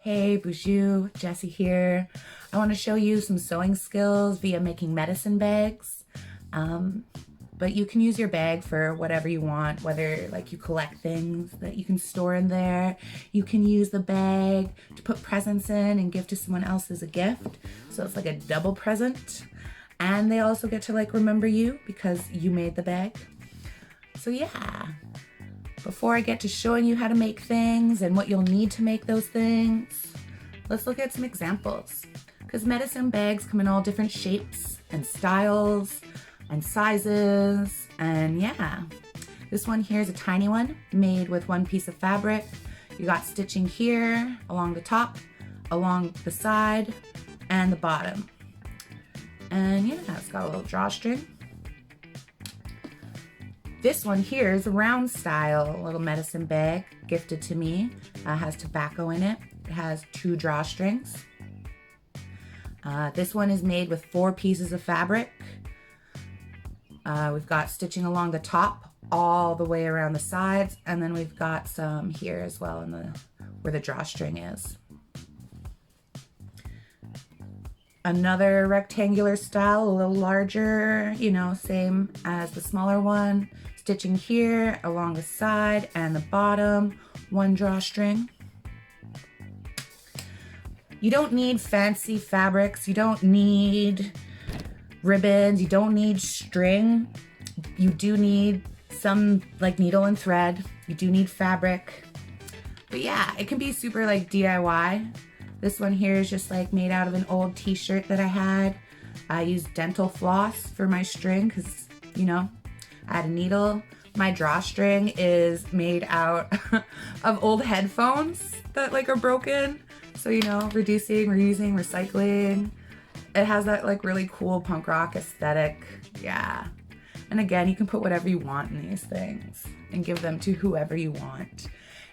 Hey, bonjour, Jessie here. I want to show you some sewing skills via making medicine bags. But you can use your bag for whatever you want, whether like you collect things that you can store in there. You can use the bag to put presents in and give to someone else as a gift. So it's like a double present. And they also get to like remember you because you made the bag. So yeah. Before I get to showing you how to make things and what you'll need to make those things, let's look at some examples. Because medicine bags come in all different shapes and styles and sizes, and yeah. This one here is a tiny one made with one piece of fabric. You got stitching here along the top, along the side, and the bottom. And yeah, it's got a little drawstring. This one here is a round style little medicine bag gifted to me. Has tobacco in it. It has 2 drawstrings. This one is made with 4 pieces of fabric. We've got stitching along the top all the way around the sides, and then we've got some here as well in where the drawstring is. Another rectangular style, a little larger, you know, same as the smaller one. Stitching here along the side and the bottom, 1 drawstring. You don't need fancy fabrics. You don't need ribbons. You don't need string. You do need some like needle and thread. You do need fabric. But yeah, it can be super like DIY. This one here is just like made out of an old t-shirt that I had. I used dental floss for my string because, you know, I had a needle. My drawstring is made out of old headphones that like are broken. So, you know, reducing, reusing, recycling. It has that like really cool punk rock aesthetic. Yeah. And again, you can put whatever you want in these things and give them to whoever you want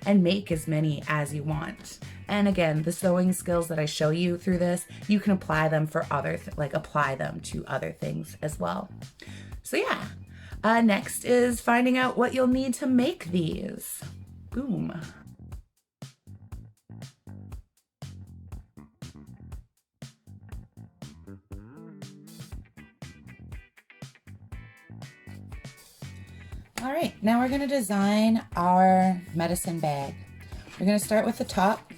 and make as many as you want. And again, the sewing skills that I show you through this, you can apply them for apply them to other things as well. So yeah. Next is finding out what you'll need to make these. Boom. All right, now we're gonna design our medicine bag. We're gonna start with the top.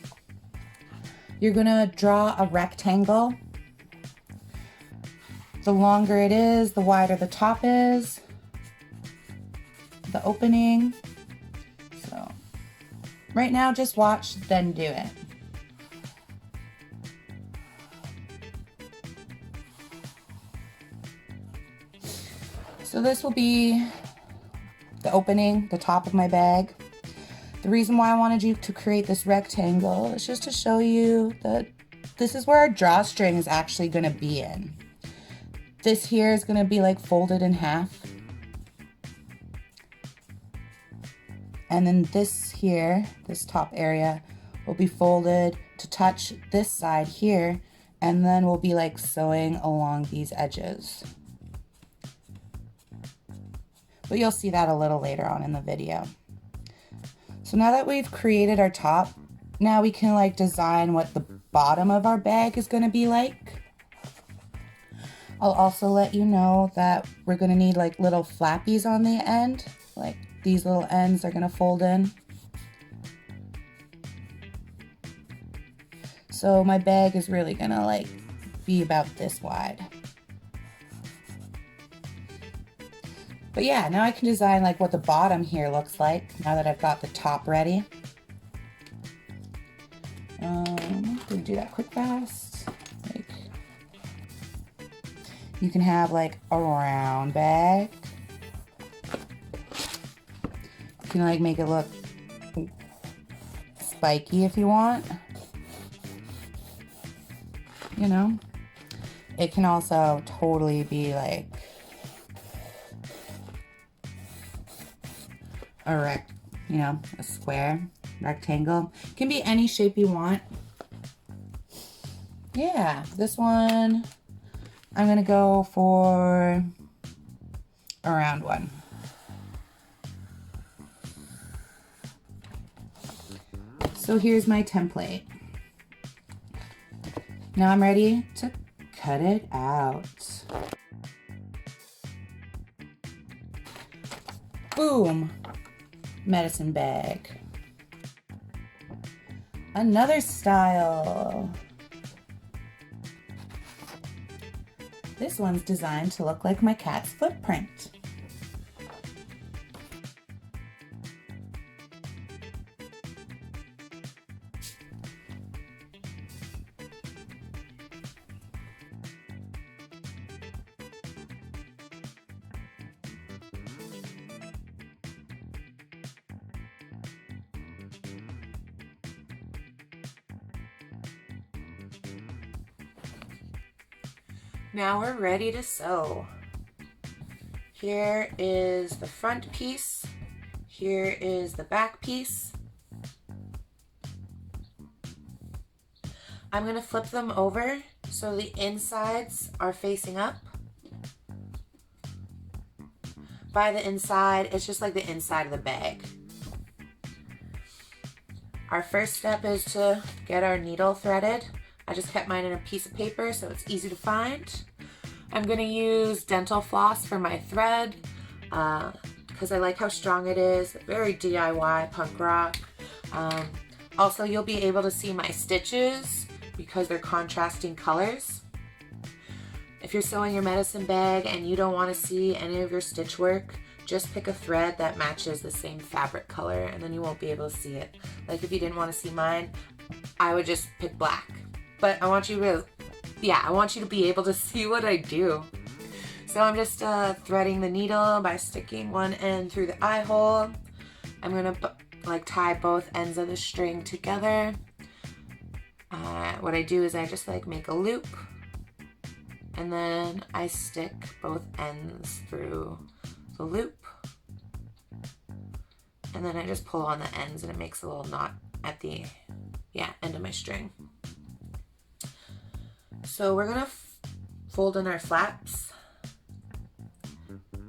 You're gonna draw a rectangle. The longer it is, the wider the top is. The opening. So right now, just watch, then do it. So this will be the opening, the top of my bag. The reason why I wanted you to create this rectangle is just to show you that this is where our drawstring is actually going to be in. This here is going to be like folded in half. And then this here, this top area, will be folded to touch this side here, and then we'll be like sewing along these edges. But you'll see that a little later on in the video. So now that we've created our top, now we can like design what the bottom of our bag is going to be like. I'll also let you know that we're going to need like little flappies on the end, like these little ends are going to fold in. So my bag is really going to like be about this wide. But yeah, now I can design like what the bottom here looks like now that I've got the top ready. I'm gonna do that quick fast. Like, you can have like a round bag. You can like make it look spiky if you want. You know, it can also totally be like a a square, rectangle. It can be any shape you want. Yeah, this one, I'm gonna go for a round one. So here's my template. Now I'm ready to cut it out. Boom, medicine bag. Another style. This one's designed to look like my cat's footprint. Now we're ready to sew. Here is the front piece. Here is the back piece. I'm gonna flip them over so the insides are facing up. By the inside, it's just like the inside of the bag. Our first step is to get our needle threaded. I just kept mine in a piece of paper so it's easy to find. I'm gonna use dental floss for my thread because I like how strong it is. Very DIY punk rock. Also, you'll be able to see my stitches because they're contrasting colors. If you're sewing your medicine bag and you don't want to see any of your stitch work, just pick a thread that matches the same fabric color and then you won't be able to see it. Like if you didn't want to see mine, I would just pick black. But I want you to be able to see what I do. So I'm just threading the needle by sticking one end through the eye hole. I'm gonna tie both ends of the string together. What I do is I just make a loop and then I stick both ends through the loop. And then I just pull on the ends and it makes a little knot at the end of my string. So we're gonna fold in our flaps.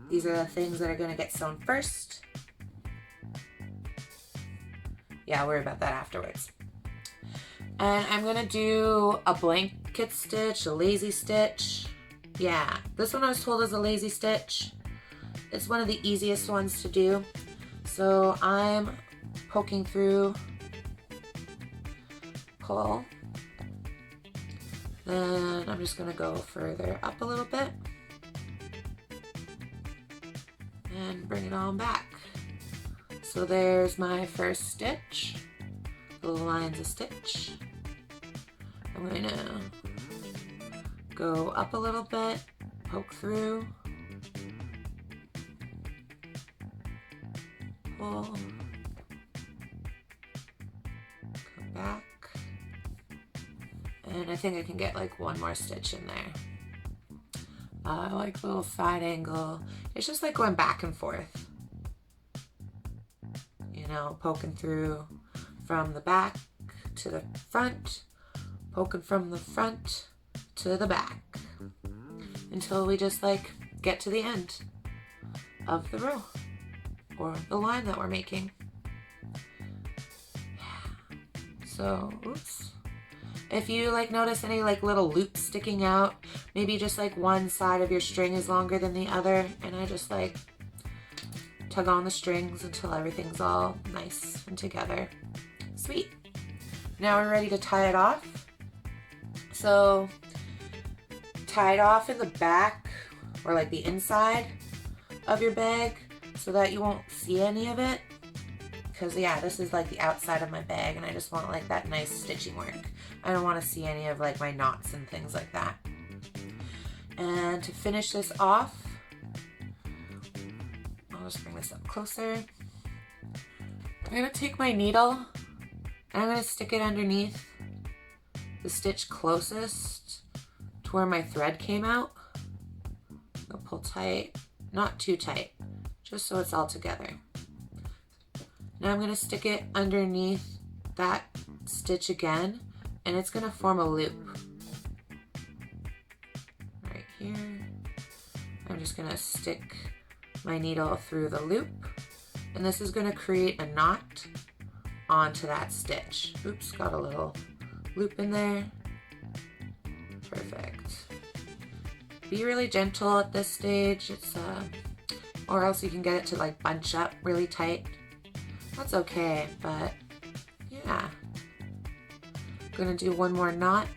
These are the things that are gonna get sewn first. Yeah, I'll worry about that afterwards. And I'm gonna do a blanket stitch, a lazy stitch. Yeah, this one I was told is a lazy stitch. It's one of the easiest ones to do. So I'm poking through, pull. Then I'm just gonna go further up a little bit and bring it on back. So there's my first stitch, little lines of stitch. I'm gonna go up a little bit, poke through, pull, go back. And I think I can get one more stitch in there. I like little side angle. It's just going back and forth. You know, poking through from the back to the front, poking from the front to the back. Until we just get to the end of the row or the line that we're making. So, oops. If you notice any little loops sticking out, maybe just one side of your string is longer than the other, and I just tug on the strings until everything's all nice and together. Sweet. Now we're ready to tie it off. So tie it off in the back or the inside of your bag so that you won't see any of it. Because this is the outside of my bag and I just want that nice stitching work. I don't want to see any of my knots and things like that. And to finish this off, I'll just bring this up closer. I'm going to take my needle and I'm going to stick it underneath the stitch closest to where my thread came out. I'll pull tight, not too tight, just so it's all together. Now I'm going to stick it underneath that stitch again, and it's going to form a loop. Right here. I'm just going to stick my needle through the loop, and this is going to create a knot onto that stitch. Oops, got a little loop in there. Perfect. Be really gentle at this stage. It's or else you can get it to like bunch up really tight. That's okay, but yeah. Gonna do one more knot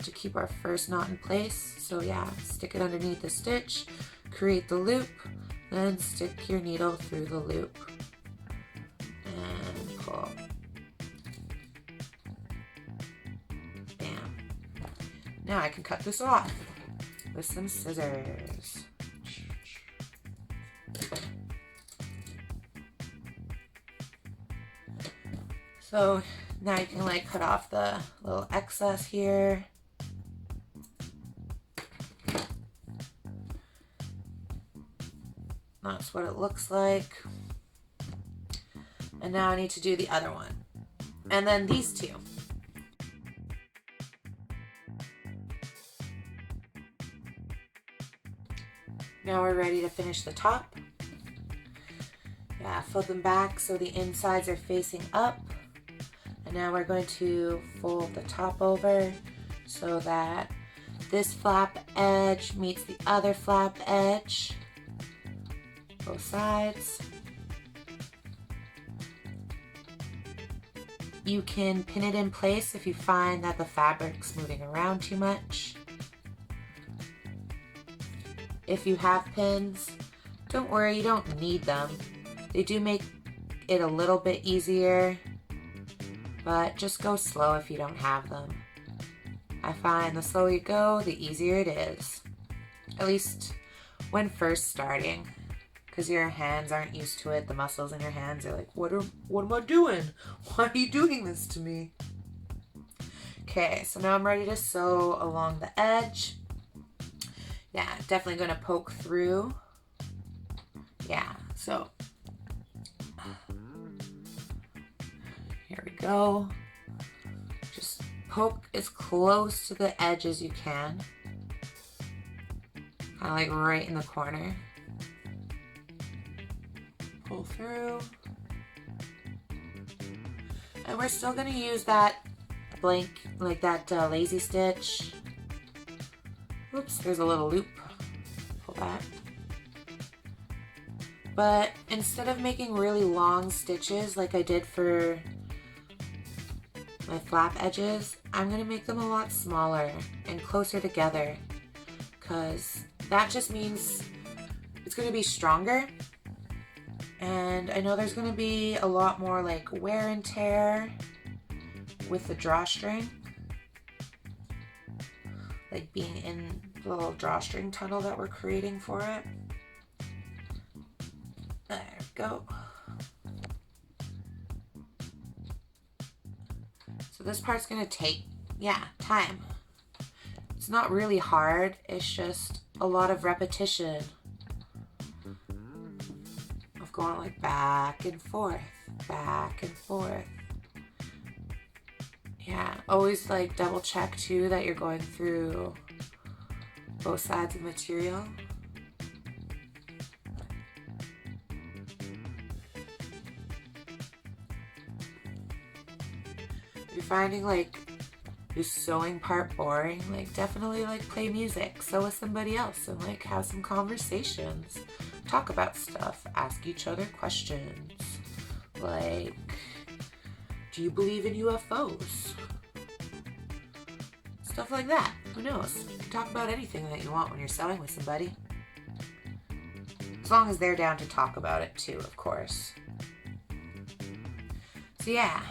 to keep our first knot in place. So yeah, stick it underneath the stitch, create the loop, then stick your needle through the loop and pull. Bam. Now I can cut this off with some scissors. So now you can like cut off the little excess here. That's what it looks like. And now I need to do the other one. And then these two. Now we're ready to finish the top. Yeah, fold them back so the insides are facing up. And now we're going to fold the top over so that this flap edge meets the other flap edge, both sides. You can pin it in place if you find that the fabric's moving around too much. If you have pins, don't worry, you don't need them. They do make it a little bit easier, but just go slow if you don't have them. I find the slower you go, the easier it is. At least when first starting, because your hands aren't used to it. The muscles in your hands are like, what am I doing? Why are you doing this to me? Okay, so now I'm ready to sew along the edge. Yeah, definitely gonna poke through. Yeah, so here we go. Just poke as close to the edge as you can. Kind of like right in the corner. Pull through. And we're still gonna use that blank, like that lazy stitch. Oops, there's a little loop. Pull that. But instead of making really long stitches like I did for my flap edges, I'm gonna make them a lot smaller and closer together, because that just means it's gonna be stronger. And I know there's gonna be a lot more like wear and tear with the drawstring, like being in the little drawstring tunnel that we're creating for it. There we go. So this part's gonna take, time. It's not really hard, it's just a lot of repetition of going like back and forth, back and forth. Yeah, always like double check too that you're going through both sides of the material. If you're finding like this sewing part boring, like definitely like play music, sew with somebody else, and like have some conversations, talk about stuff, ask each other questions, like, do you believe in UFOs? Stuff like that. Who knows? You can talk about anything that you want when you're sewing with somebody. As long as they're down to talk about it too, of course. So yeah,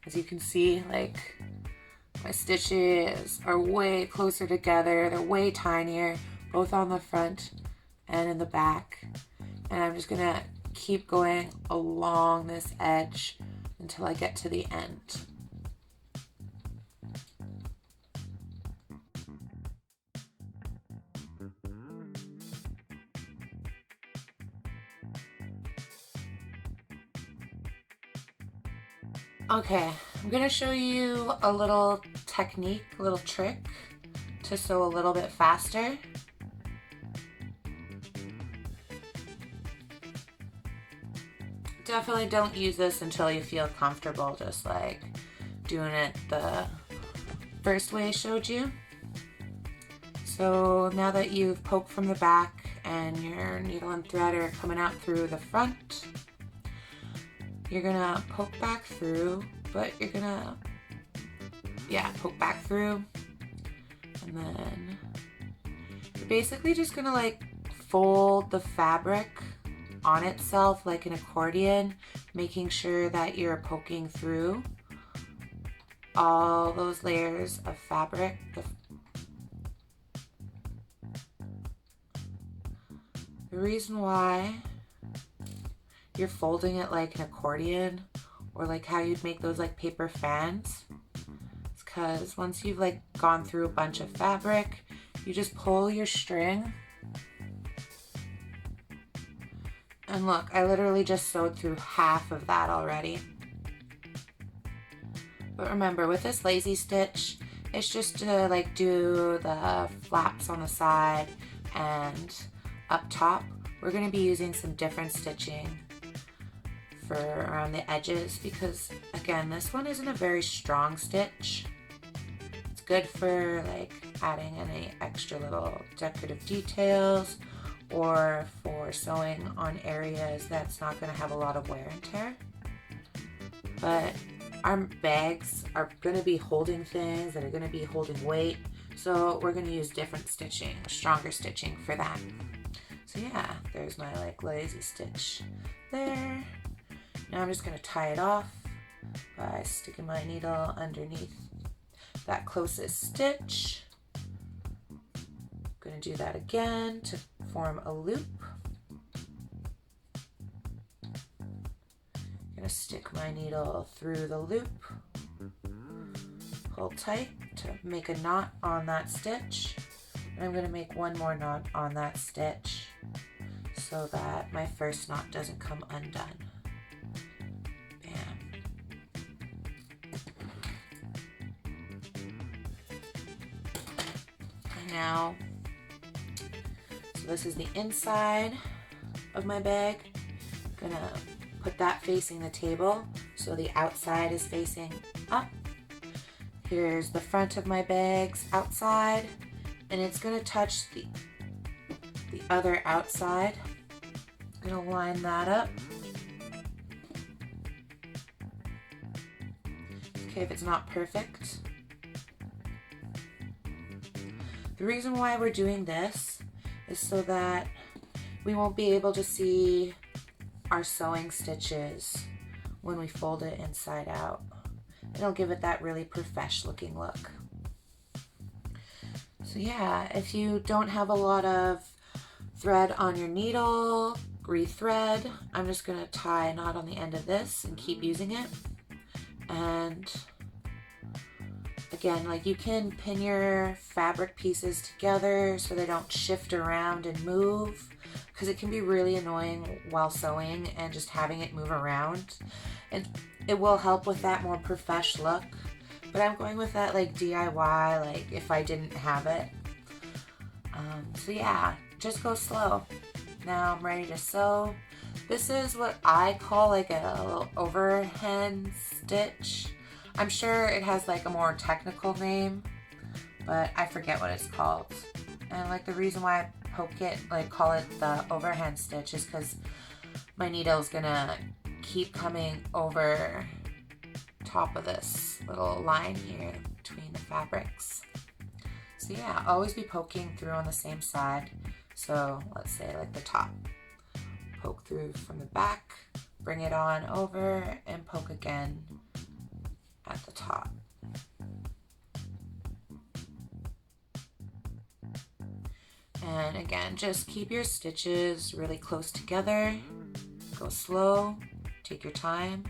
as you can see, like, my stitches are way closer together. They're way tinier, both on the front and in the back. And I'm just gonna keep going along this edge until I get to the end. Okay, I'm gonna show you a little technique, a little trick to sew a little bit faster. Definitely don't use this until you feel comfortable just like doing it the first way I showed you. So now that you've poked from the back and your needle and thread are coming out through the front, you're gonna poke back through, but you're gonna, poke back through, and then you're basically just gonna like fold the fabric on itself like an accordion, making sure that you're poking through all those layers of fabric. The reason why you're folding it like an accordion, or like how you'd make those like paper fans, is because once you've like gone through a bunch of fabric, you just pull your string. And look, I literally just sewed through half of that already. But remember, with this lazy stitch, it's just to like do the flaps on the side, and up top, we're going to be using some different stitching for around the edges, because again, this one isn't a very strong stitch. It's good for like adding any extra little decorative details, or for sewing on areas that's not going to have a lot of wear and tear. But our bags are going to be holding things that are going to be holding weight, so we're going to use different stitching, stronger stitching for that. So yeah, there's my like lazy stitch there. Now I'm just going to tie it off by sticking my needle underneath that closest stitch. Going to do that again to form a loop. Going to stick my needle through the loop, pull tight to make a knot on that stitch, and I'm going to make one more knot on that stitch so that my first knot doesn't come undone. Bam. And now, so this is the inside of my bag. I'm gonna put that facing the table so the outside is facing up. Here's the front of my bag's outside, and it's gonna touch the other outside. I'm gonna line that up. Okay, if it's not perfect. The reason why we're doing this is so that we won't be able to see our sewing stitches when we fold it inside out. It'll give it that really professional looking look. So yeah, if you don't have a lot of thread on your needle, rethread. I'm just gonna tie a knot on the end of this and keep using it. And again, like you can pin your fabric pieces together so they don't shift around and move, because it can be really annoying while sewing and just having it move around. And it will help with that more professional look, but I'm going with that like DIY, like if I didn't have it. So yeah, just go slow. Now I'm ready to sew. This is what I call like a little overhand stitch. I'm sure it has like a more technical name, but I forget what it's called. And like the reason why I call it the overhand stitch is because my needle is gonna keep coming over top of this little line here between the fabrics. So yeah, always be poking through on the same side. So let's say like the top. Poke through from the back, bring it on over, and poke again at the top. And again, just keep your stitches really close together. Go slow, take your time.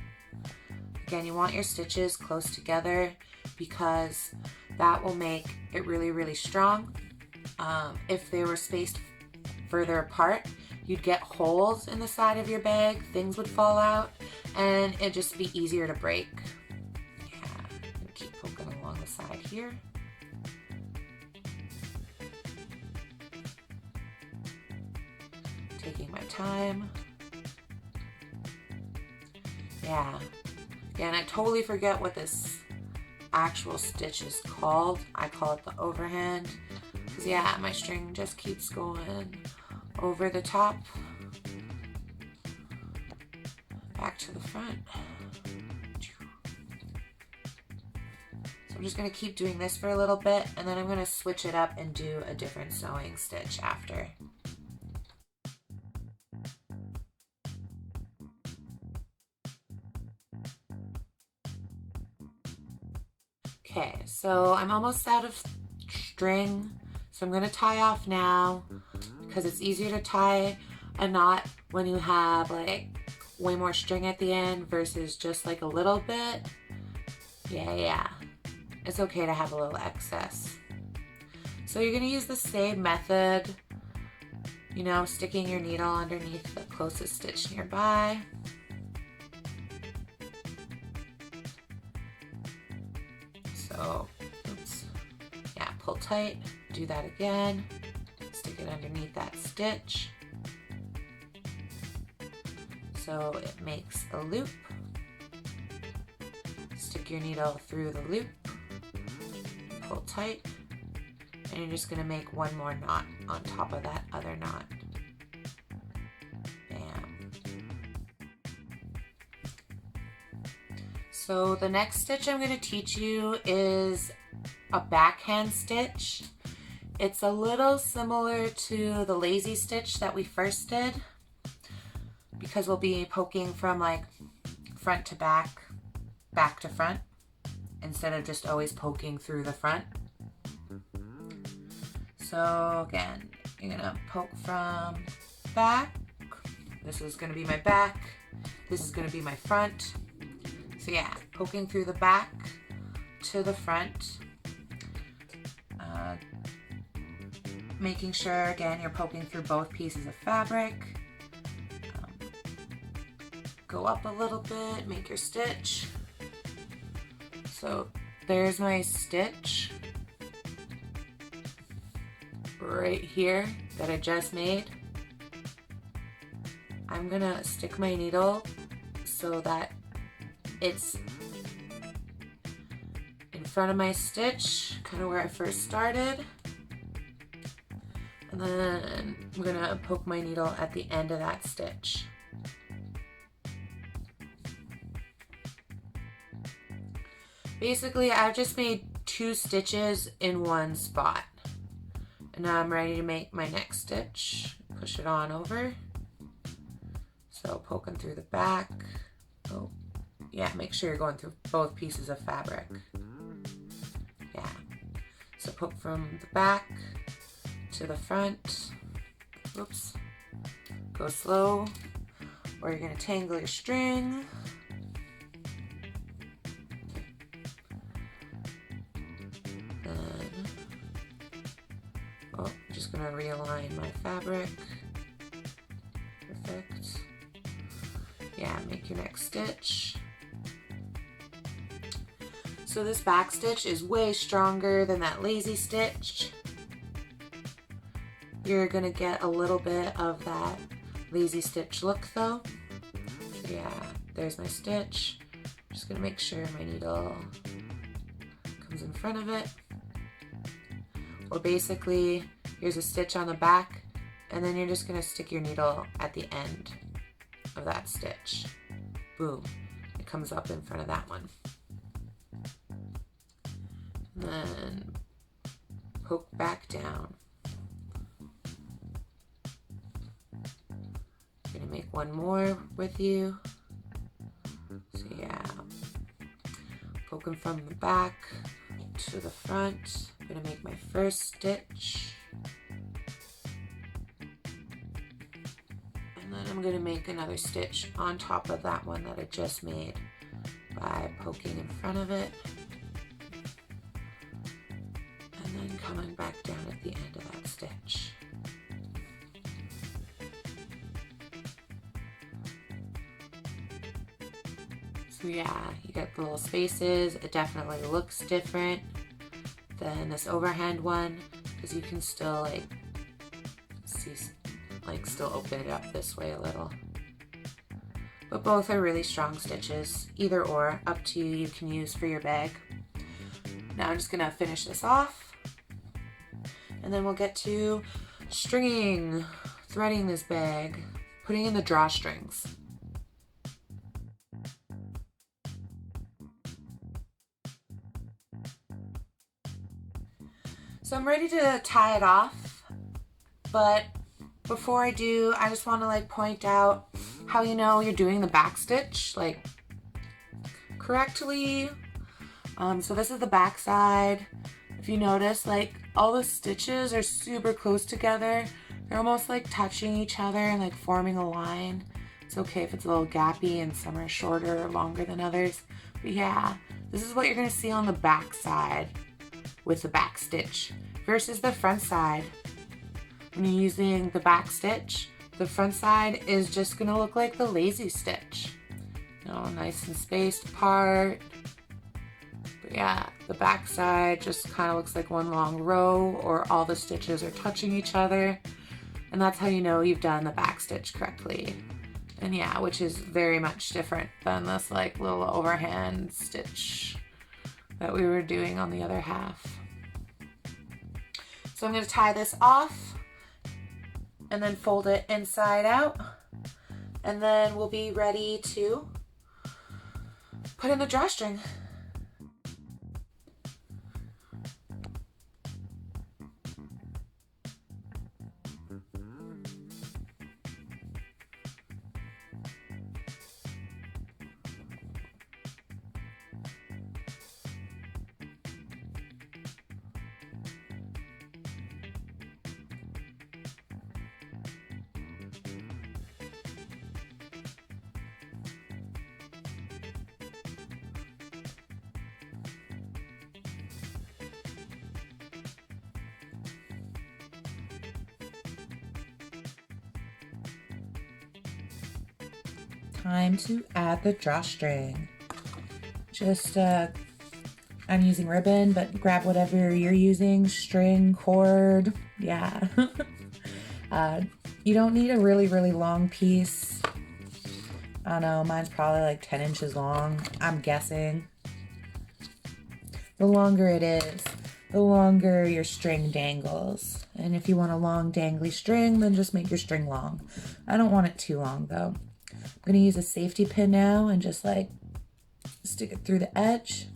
Again, you want your stitches close together because that will make it really, really strong. If they were spaced further apart, you'd get holes in the side of your bag, things would fall out, and it'd just be easier to break. Yeah, I'm gonna keep poking along the side here. Taking my time. Yeah, again, I totally forget what this actual stitch is called. I call it the overhand. Because yeah, my string just keeps going over the top, back to the front. So I'm just going to keep doing this for a little bit, and then I'm going to switch it up and do a different sewing stitch after. Okay, so I'm almost out of string, so I'm going to tie off now because it's easier to tie a knot when you have like way more string at the end versus just like a little bit. Yeah. It's okay to have a little excess. So you're going to use the same method, you know, sticking your needle underneath the closest stitch nearby. So, oops, yeah, pull tight, do that again, stick it underneath that stitch. So it makes a loop. Stick your needle through the loop, pull tight, and you're just gonna make one more knot on top of that other knot. Bam. So the next stitch I'm going to teach you is a backhand stitch. It's a little similar to the lazy stitch that we first did because we'll be poking from like front to back, back to front, instead of just always poking through the front. So again, you're going to poke from back. This is going to be my back. This is going to be my front. So yeah, poking through the back to the front. Making sure, again, you're poking through both pieces of fabric. Go up a little bit, make your stitch. So there's my stitch right here that I just made. I'm gonna stick my needle so that it's in front of my stitch, kind of where I first started. And then I'm gonna poke my needle at the end of that stitch. Basically, I've just made 2 stitches in one spot. And now I'm ready to make my next stitch. Push it on over. So poking through the back. Oh. Yeah, make sure you're going through both pieces of fabric. Yeah. So poke from the back to the front. Whoops. Go slow, or you're going to tangle your string. Then, just going to realign my fabric. Perfect. Yeah, make your next stitch. So this back stitch is way stronger than that lazy stitch. You're gonna get a little bit of that lazy stitch look though. So yeah, there's my stitch. Just gonna make sure my needle comes in front of it. Or basically, here's a stitch on the back, and then you're just gonna stick your needle at the end of that stitch. Boom, it comes up in front of that one. And then poke back down. I'm gonna make one more with you. So yeah, poking from the back to the front. I'm gonna make my first stitch. And then I'm gonna make another stitch on top of that one that I just made by poking in front of it. And then coming back down at the end of that stitch. So yeah, you get the little spaces. It definitely looks different than this overhand one because you can still like see, like still open it up this way a little. But both are really strong stitches, either or, up to you, you can use for your bag. Now I'm just gonna finish this off. And then we'll get to stringing, threading this bag, putting in the drawstrings. So I'm ready to tie it off, but before I do, I just want to like point out how you know you're doing the back stitch like correctly. So this is the back side. If you notice, like all the stitches are super close together. They're almost like touching each other and like forming a line. It's okay if it's a little gappy and some are shorter or longer than others. But yeah, this is what you're gonna see on the back side with the back stitch versus the front side. When you're using the back stitch, the front side is just gonna look like the lazy stitch. You know, nice and spaced apart. But yeah, the back side just kind of looks like one long row, or all the stitches are touching each other. And that's how you know you've done the back stitch correctly. And yeah, which is very much different than this like little overhand stitch that we were doing on the other half. So I'm going to tie this off and then fold it inside out, and then we'll be ready to put in the drawstring. Time to add the drawstring. Just I'm using ribbon, but grab whatever you're using, string, cord, yeah. You don't need a really long piece. I don't know, mine's probably like 10 inches long, I'm guessing. The longer it is, the longer your string dangles. And if you want a long dangly string, then just make your string long. I don't want it too long though. I'm gonna use a safety pin now and just like stick it through the edge.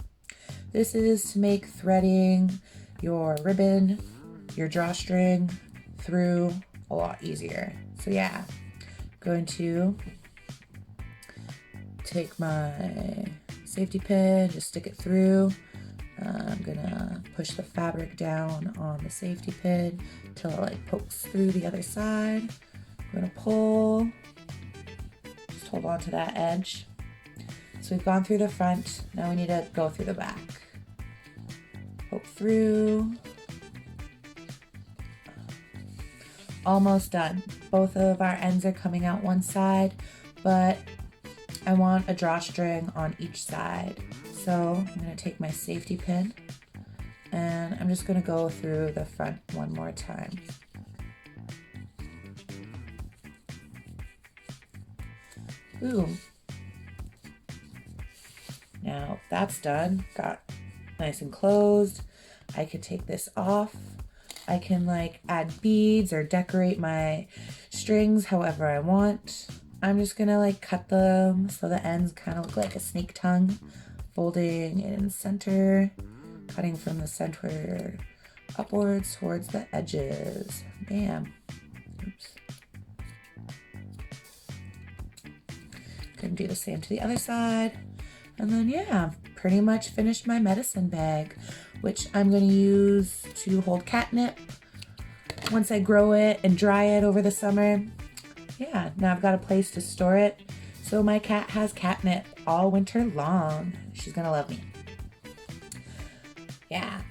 This is to make threading your ribbon, your drawstring through a lot easier. So yeah, I'm going to take my safety pin, just stick it through. I'm gonna push the fabric down on the safety pin until it like pokes through the other side. I'm gonna pull. Hold on to that edge. So we've gone through the front, now we need to go through the back. Poke through. Almost done. Both of our ends are coming out one side, but I want a drawstring on each side. So I'm going to take my safety pin and I'm just going to go through the front one more time. Boom. Now that's done, got nice and closed. I could take this off. I can like add beads or decorate my strings however I want. I'm just gonna like cut them so the ends kind of look like a snake tongue, folding in center, cutting from the center upwards towards the edges. Bam. Oops. Gonna do the same to the other side. And then yeah, pretty much finished my medicine bag, which I'm gonna use to hold catnip once I grow it and dry it over the summer. Yeah, now I've got a place to store it. So my cat has catnip all winter long. She's gonna love me. Yeah,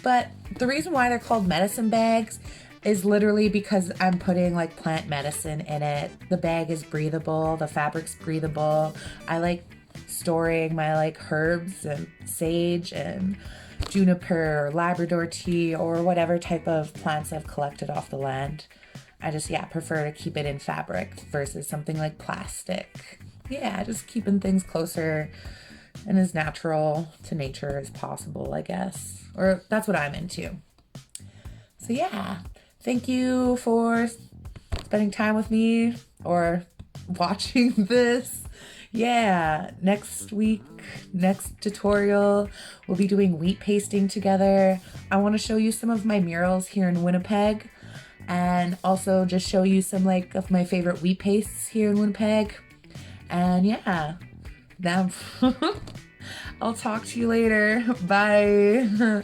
but the reason why they're called medicine bags is literally because I'm putting like plant medicine in it. The bag is breathable, the fabric's breathable. I like storing my like herbs and sage and juniper or Labrador tea or whatever type of plants I've collected off the land. I just, yeah, prefer to keep it in fabric versus something like plastic. Yeah, just keeping things closer and as natural to nature as possible, I guess. Or that's what I'm into. So yeah, thank you for spending time with me or watching this. Yeah, next week, next tutorial, we'll be doing wheat pasting together. I want to show you some of my murals here in Winnipeg, and also just show you some like of my favorite wheat pastes here in Winnipeg. And yeah, I'll talk to you later. Bye.